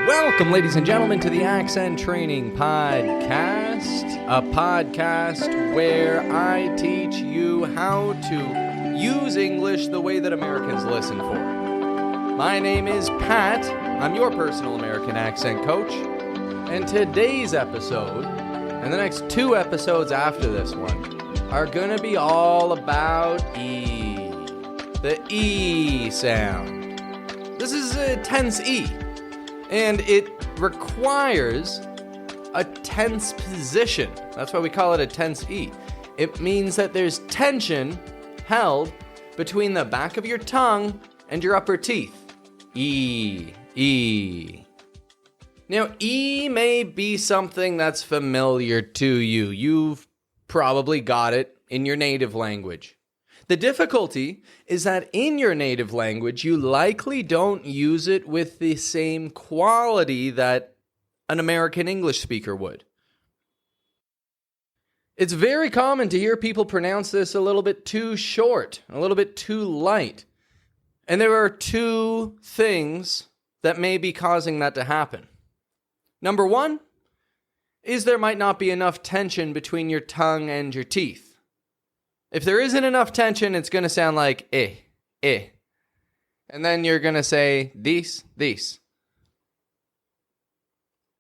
Welcome, ladies and gentlemen, to the Accent Training Podcast, a podcast where I teach you how to use English the way that Americans listen for. My name is Pat. I'm your personal American accent coach. And today's episode, and the next two episodes after this one, are going to be all about E. The E sound. This is a tense E. And it requires a tense position. That's why we call it a tense E. It means that there's tension held between the back of your tongue and your upper teeth. E. Now, E may be something that's familiar to you. You've probably got it in your native language. The difficulty is that in your native language, you likely don't use it with the same quality that an American English speaker would. It's very common to hear people pronounce this a little bit too short, a little bit too light. And there are two things that may be causing that to happen. Number one is there might not be enough tension between your tongue and your teeth. If there isn't enough tension, it's going to sound like eh. And then you're going to say these.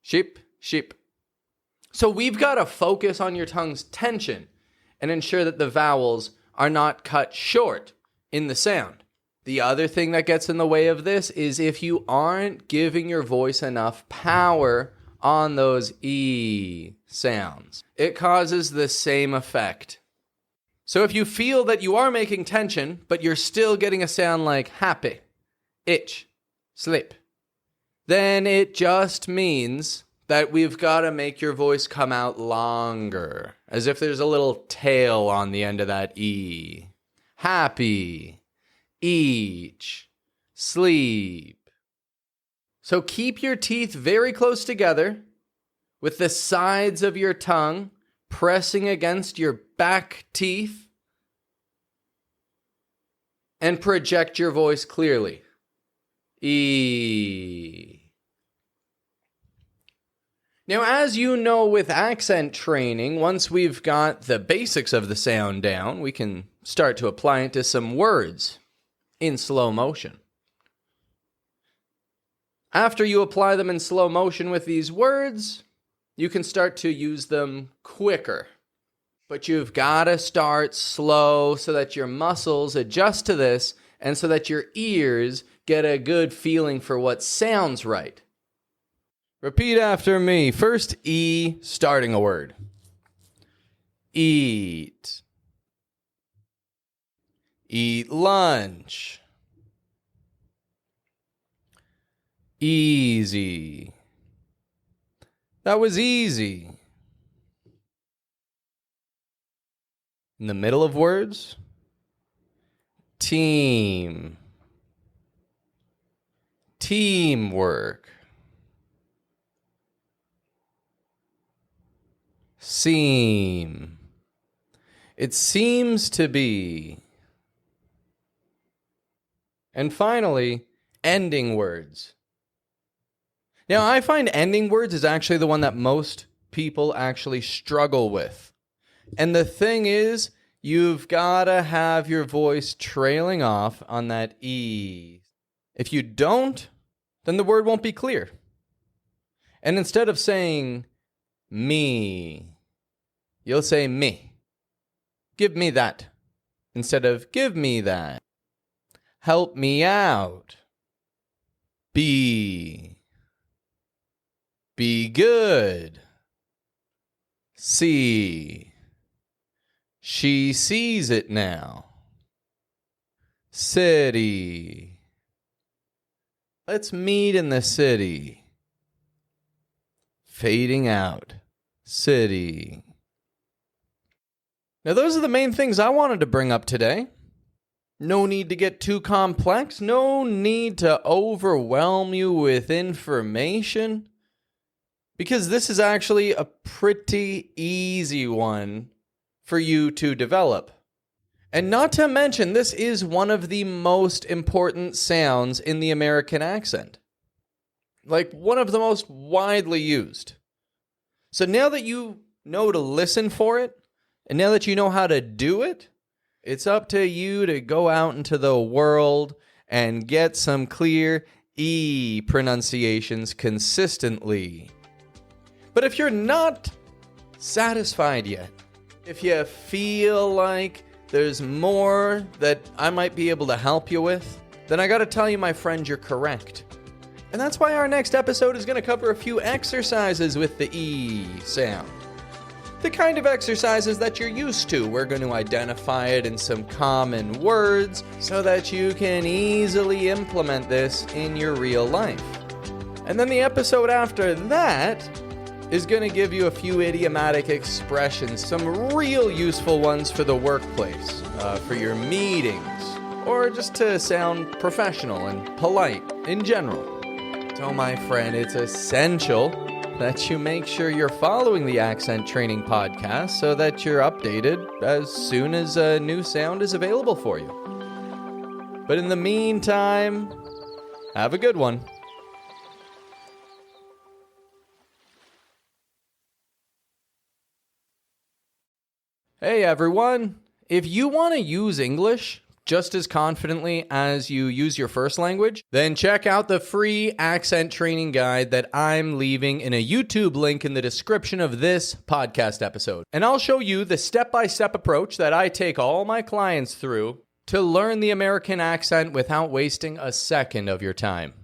Sheep. So we've got to focus on your tongue's tension and ensure that the vowels are not cut short in the sound. The other thing that gets in the way of this is if you aren't giving your voice enough power on those E sounds. It causes the same effect. So if you feel that you are making tension, but you're still getting a sound like happy, itch, slip, then it just means that we've got to make your voice come out longer, as if there's a little tail on the end of that E. Happy, each, sleep. So keep your teeth very close together, with the sides of your tongue pressing against your back teeth, and project your voice clearly. E. Now, as you know with accent training, once we've got the basics of the sound down, we can start to apply it to some words in slow motion. After you apply them in slow motion with these words, you can start to use them quicker. But you've got to start slow so that your muscles adjust to this and so that your ears get a good feeling for what sounds right. Repeat after me. First, E, starting a word. Eat. Eat lunch. Easy. That was easy. In the middle of words, team. Teamwork. Seem. It seems to be. And finally, ending words. Now, I find ending words is actually the one that most people actually struggle with. And the thing is, you've got to have your voice trailing off on that E. If you don't, then the word won't be clear. And instead of saying me, you'll say me. Give me that. Instead of give me that. Help me out. Be good. See. She sees it now. City. Let's meet in the city. Fading out. City. Now those are the main things I wanted to bring up today. No need to get too complex. No need to overwhelm you with information. Because this is actually a pretty easy one for you to develop. And not to mention, this is one of the most important sounds in the American accent. like one of the most widely used. So now that you know to listen for it, and now that you know how to do it, it's up to you to go out into the world and get some clear E pronunciations consistently. But if you're not satisfied yet, if you feel like there's more that I might be able to help you with, then I gotta tell you, my friend, you're correct. And that's why our next episode is gonna cover a few exercises with the E sound. The kind of exercises that you're used to. We're going to identify it in some common words so that you can easily implement this in your real life. And then the episode after that is going to give you a few idiomatic expressions, some real useful ones for the workplace, for your meetings, or just to sound professional and polite in general. So, my friend, it's essential that you make sure you're following the Accent Training Podcast so that you're updated as soon as a new sound is available for you. But in the meantime, have a good one. Hey everyone, if you want to use English just as confidently as you use your first language, then check out the free accent training guide that I'm leaving in a YouTube link in the description of this podcast episode. And I'll show you the step-by-step approach that I take all my clients through to learn the American accent without wasting a second of your time.